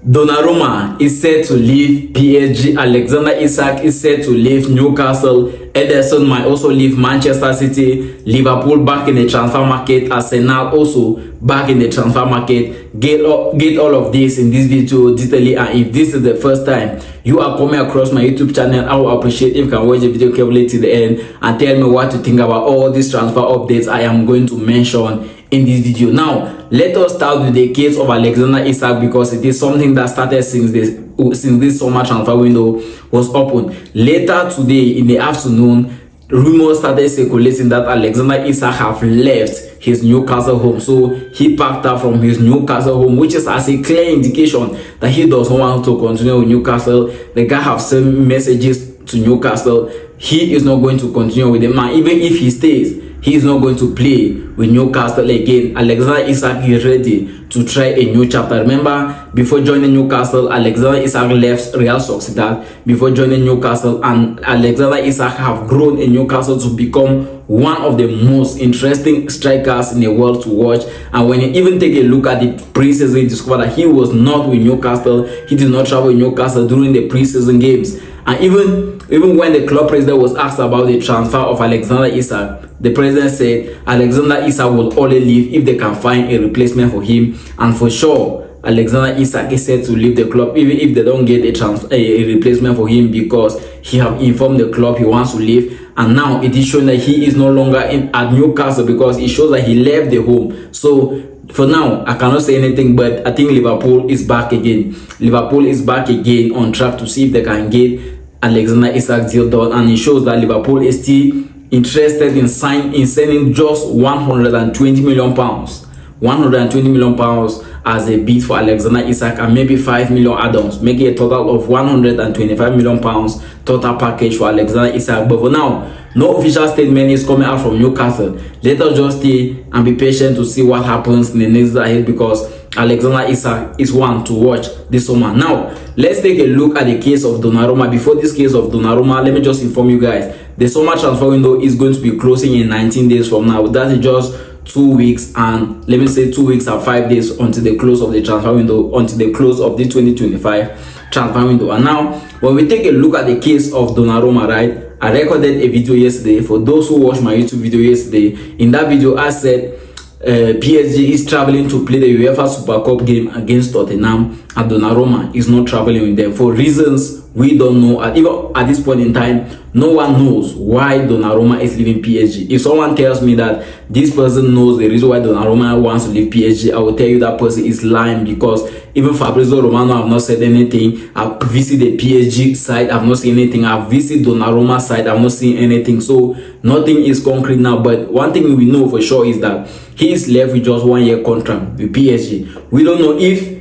Donnarumma is set to leave PSG. Alexander Isak is set to leave Newcastle. Ederson might also leave Manchester City. Liverpool back in the transfer market. Arsenal also back in the transfer market. Get all of this in this video detailedly. And if this is the first time you are coming across my YouTube channel, I will appreciate if you can watch the video carefully to the end and tell me what you think about all these transfer updates I am going to mention in this video. Now let us start with the case of Alexander Isak, because it is something that started since this summer transfer window was open. Later today in the afternoon, rumors started circulating that Alexander Isak have left his Newcastle home. So he packed up from his Newcastle home, which is as a clear indication that he does not want to continue with Newcastle. The guy have sent messages to Newcastle. He is not going to continue with them, and even if he stays, he is not going to play with Newcastle again. Alexander Isak is ready to try a new chapter. Remember, before joining Newcastle, Alexander Isak left Real Sociedad before joining Newcastle, and Alexander Isak have grown in Newcastle to become one of the most interesting strikers in the world to watch. And when you even take a look at the preseason, you discover that he was not with Newcastle. He did not travel with Newcastle during the preseason games. And even when the club president was asked about the transfer of Alexander Isak, the president said Alexander Isak will only leave if they can find a replacement for him. And for sure, Alexander Isak is set to leave the club even if they don't get a replacement for him, because he have informed the club he wants to leave. And now it is showing that he is no longer at Newcastle, because it shows that he left the home. So for now, I cannot say anything, but I think Liverpool is back again. Liverpool is back again on track to see if they can get Alexander Isak deal done, and it shows that Liverpool is still interested in sending just 120 million pounds. 120 million pounds as a bid for Alexander Isak, and maybe 5 million add-ons, making a total of 125 million pounds total package for Alexander Isak. But for now, no official statement is coming out from Newcastle. Let us just stay and be patient to see what happens in the next ahead, because Alexander Isak is one to watch this summer. Now let's take a look at the case of Donnarumma. Before this case of Donnarumma, let me just inform you guys, the summer transfer window is going to be closing in 19 days from now. That is just 2 weeks, and let me say 2 weeks and 5 days until the close of the transfer window, until the close of the 2025 transfer window. And now when we take a look at the case of Donnarumma, right, I recorded a video yesterday. For those who watched my YouTube video yesterday, in that video I said PSG is traveling to play the UEFA Super Cup game against Tottenham, and Donnarumma is not traveling with them for reasons we don't know. Even at this point in time, no one knows why Donnarumma is leaving PSG. If someone tells me that this person knows the reason why Donnarumma wants to leave PSG, I will tell you that person is lying, because even Fabrizio Romano have not said anything. I've visited the PSG side, I've not seen anything. I've visited Donnarumma side, I've not seen anything. So nothing is concrete now. But one thing we know for sure is that he is left with just 1 year contract with PSG. We don't know if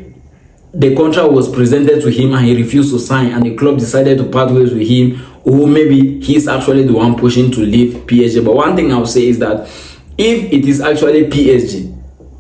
the contract was presented to him and he refused to sign, and the club decided to part ways with him, or maybe he's actually the one pushing to leave PSG. But one thing I'll say is that if it is actually PSG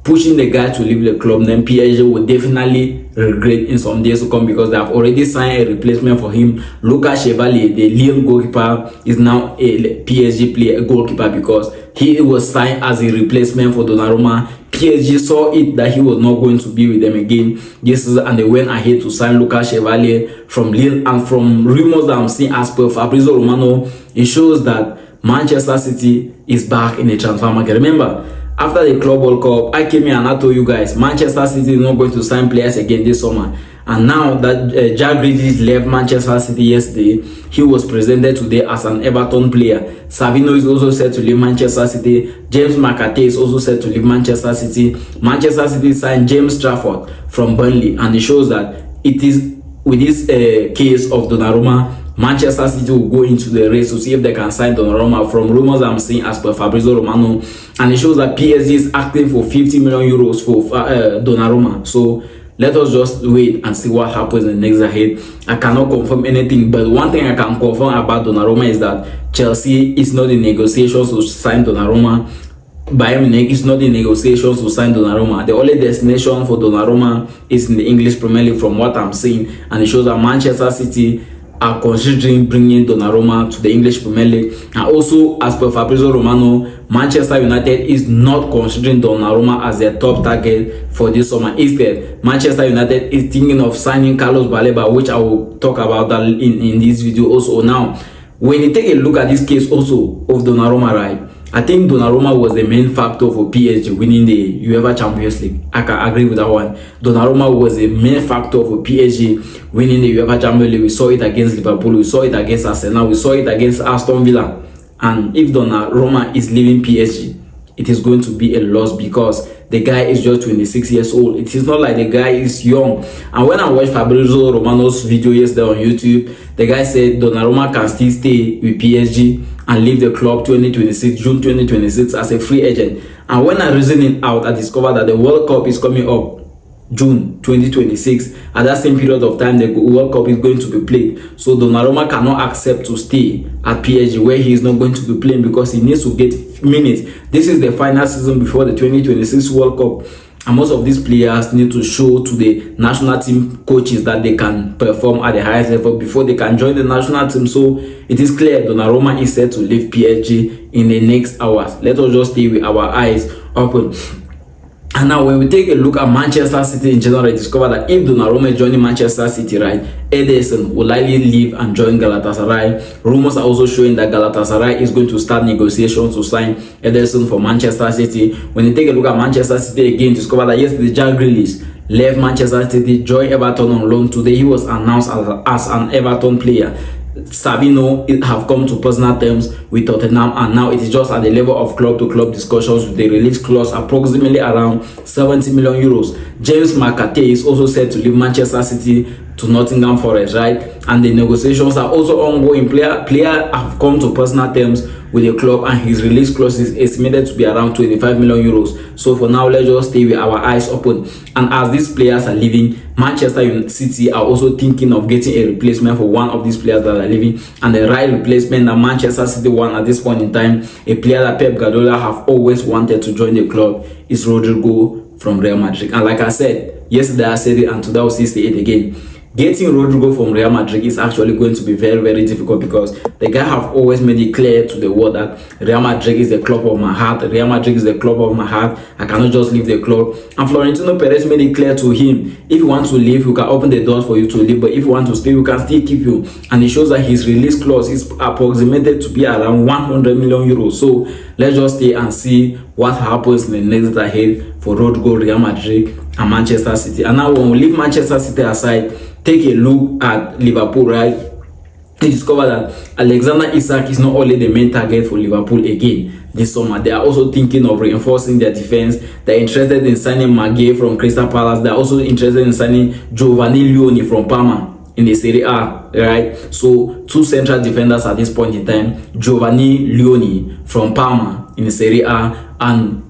pushing the guy to leave the club, then PSG will definitely regret in some days to come, because they have already signed a replacement for him. Lucas Chevalier, the Lille goalkeeper, is now a PSG player, a goalkeeper, because he was signed as a replacement for Donnarumma. PSG saw it that he was not going to be with them again this season, and they went ahead to sign Lucas Chevalier from Lille. And from rumors that I'm seeing, as per Fabrizio Romano, it shows that Manchester City is back in the transfer market. Remember, after the Club World Cup, I came here and I told you guys Manchester City is not going to sign players again this summer. And now that Jack Grealish left Manchester City yesterday, he was presented today as an Everton player. Savino is also set to leave Manchester City. James McAtee is also set to leave Manchester City. Manchester City signed James Trafford from Burnley, and it shows that it is with this case of Donnarumma, Manchester City will go into the race to see if they can sign Donnarumma. From rumors I'm seeing, as per Fabrizio Romano, and it shows that PSG is acting for 50 million euros for Donnarumma. So let us just wait and see what happens in the next ahead. I cannot confirm anything, but one thing I can confirm about Donnarumma is that Chelsea is not in negotiations to sign Donnarumma. Bayern Munich is not in negotiations to sign Donnarumma. The only destination for Donnarumma is in the English Premier League, from what I'm seeing, and it shows that Manchester City are considering bringing Donnarumma to the English Premier League. And also, as per Fabrizio Romano, Manchester United is not considering Donnarumma as their top target for this summer. Instead, Manchester United is thinking of signing Carlos Baleba, which I will talk about that in this video also. Now, when you take a look at this case also of Donnarumma, right, I think Donnarumma was the main factor for PSG winning the UEFA Champions League. I can agree with that one. Donnarumma was the main factor for PSG winning the UEFA Champions League. We saw it against Liverpool, we saw it against Arsenal, we saw it against Aston Villa. And if Donnarumma is leaving PSG, it is going to be a loss because the guy is just 26 years old. It is not like the guy is young. And when I watched Fabrizio Romano's video yesterday on YouTube, the guy said Donnarumma can still stay with PSG and leave the club June 2026 as a free agent. And when I reasoned it out, I discovered that the World Cup is coming up June 2026. At that same period of time, the World Cup is going to be played. So Donnarumma cannot accept to stay at PSG where he is not going to be playing because he needs to get minutes. This is the final season before the 2026 World Cup. And most of these players need to show to the national team coaches that they can perform at the highest level before they can join the national team. So it is clear Donnarumma is set to leave PSG in the next hours. Let us just stay with our eyes open. And now when we take a look at Manchester City in general, I discover that if Donnarumma is joining Manchester City, right, Ederson will likely leave and join Galatasaray. Rumors are also showing that Galatasaray is going to start negotiations to sign Ederson for Manchester City. When you take a look at Manchester City again, discover that yesterday Jack Grealish left Manchester City, joined Everton on loan. Today he was announced as an Everton player. Sabino have come to personal terms with Tottenham, and now it is just at the level of club-to-club discussions with the release clause approximately around 70 million euros. James McAtee is also set to leave Manchester City to Nottingham Forest, right? And the negotiations are also ongoing. Player have come to personal terms with the club, and his release clause is estimated to be around 25 million euros. So for now, let's just stay with our eyes open. And as these players are leaving, Manchester City are also thinking of getting a replacement for one of these players that are leaving. And the right replacement that Manchester City want at this point in time, a player that Pep Guardiola have always wanted to join the club, is Rodrygo from Real Madrid. And like I said yesterday, I said it, and today I will say it again. Getting Rodrygo from Real Madrid is actually going to be very, very difficult because the guy have always made it clear to the world that Real Madrid is the club of my heart. Real Madrid is the club of my heart. I cannot just leave the club. And Florentino Perez made it clear to him, if you want to leave, we can open the doors for you to leave. But if you want to stay, we can still keep you. And it shows that his release clause is approximated to be around 100 million euros. So let's just stay and see what happens in the next ahead for Rodrygo, Real Madrid, and Manchester City. And now when we leave Manchester City aside, take a look at Liverpool, right? You discover that Alexander Isak is not only the main target for Liverpool again this summer. They are also thinking of reinforcing their defense. They're interested in signing Maguire from Crystal Palace. They're also interested in signing Giovanni Leone from Parma in the Serie A, right? So two central defenders at this point in time, Giovanni Leone from Parma in the Serie A, and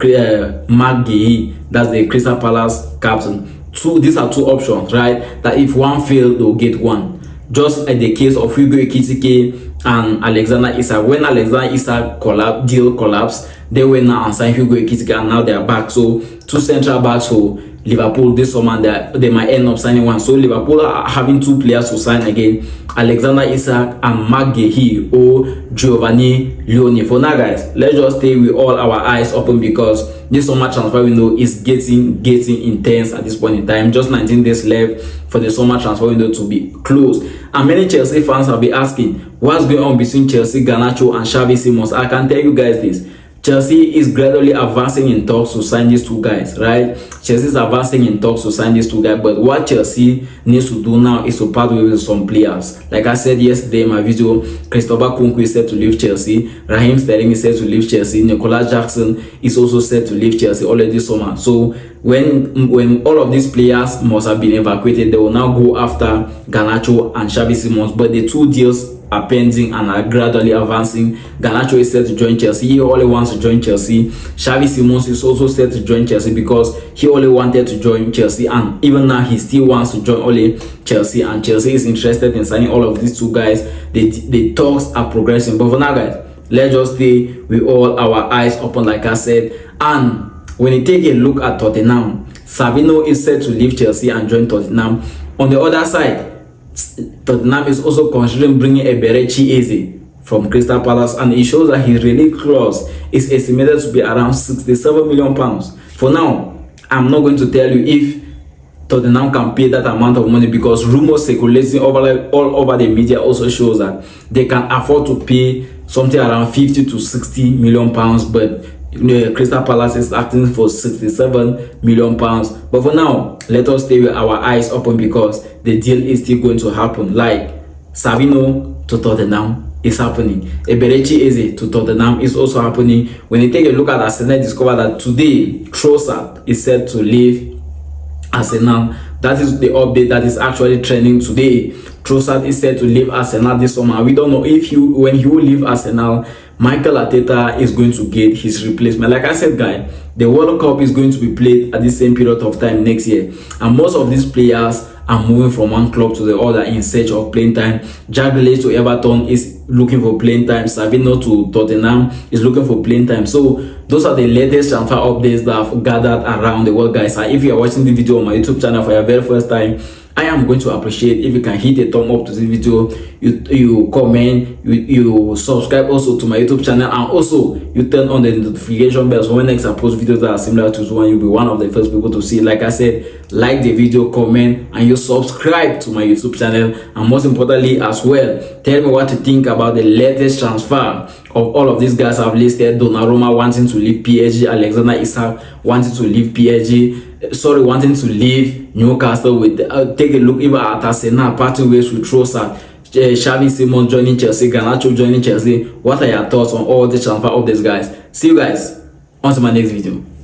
Maguire, that's the Crystal Palace captain. These are two options, right? That if one fails, they'll get one. Just like the case of Hugo Ekitike and Alexander Isak. When Alexander Isak deal collapsed, they went now and signed Hugo Ekitike, and now they are back. So two central backs for Liverpool this summer, they might end up signing one. So Liverpool are having two players to sign again, Alexander Isak and Maguire or Giovanni Leone. For now, guys, let's just stay with all our eyes open because this summer transfer window is getting intense at this point in time. Just 19 days left for the summer transfer window to be closed. And many Chelsea fans have been asking, what's going on between Chelsea, Garnacho, and Xavi Simons? I can tell you guys this. Chelsea is gradually advancing in talks to sign these two guys, right? Chelsea is advancing in talks to sign these two guys, but what Chelsea needs to do now is to part with some players. Like I said yesterday in my video, Christopher Nkunku is set to leave Chelsea, Raheem Sterling is set to leave Chelsea, Nicolas Jackson is also set to leave Chelsea already this summer. So when all of these players must have been evacuated, they will now go after Garnacho and Xavi Simons, but the two deals are pending and are gradually advancing. Garnacho is set to join Chelsea. He only wants to join Chelsea. Xavi Simons is also set to join Chelsea because he only wanted to join Chelsea, and even now he still wants to join only Chelsea, and Chelsea is interested in signing all of these two guys. The talks are progressing, but for now, guys, let's just stay with all our eyes open, like I said. And when you take a look at Tottenham, Sabino is set to leave Chelsea and join Tottenham. On the other side, Tottenham is also considering bringing a Berechi Eze from Crystal Palace, and it shows that he's really close. It's estimated to be around £67 million. For now, I'm not going to tell you if Tottenham can pay that amount of money, because rumors circulating all over the media also shows that they can afford to pay something around 50 to 60 million pounds, but Crystal Palace is acting for 67 million pounds. But for now, let us stay with our eyes open, because the deal is still going to happen. Like Savino to Tottenham is happening. Eberechi Eze to Tottenham is also happening. When you take a look at Arsenal, discover that today Trossard is set to leave Arsenal. That is the update that is actually trending today. Trossard is set to leave Arsenal this summer. We don't know if when he will leave Arsenal, Michael Arteta is going to get his replacement. Like I said, guys, the World Cup is going to be played at the same period of time next year, and most of these players are moving from one club to the other in search of playing time. Jack Grealish to Everton is looking for playing time. Savino to Tottenham is looking for playing time. So those are the latest transfer updates that I've gathered around the world, guys. And if you are watching the video on my YouTube channel for your very first time, I am going to appreciate if you can hit a thumb up to this video, you comment, you subscribe also to my YouTube channel, and also you turn on the notification bell so when next I post videos that are similar to this one, you'll be one of the first people to see. Like I said, like the video, comment, and you subscribe to my YouTube channel. And most importantly as well, tell me what you think about the latest transfer of all of these guys I've listed. Donnarumma wanting to leave PSG, Alexander Isak wanting to leave wanting to leave Newcastle. With take a look even at Arsenal parting ways with Trossard, Xavi Simons joining Chelsea, Garnacho joining Chelsea. What are your thoughts on all the transfer of these guys? See you guys on to my next video.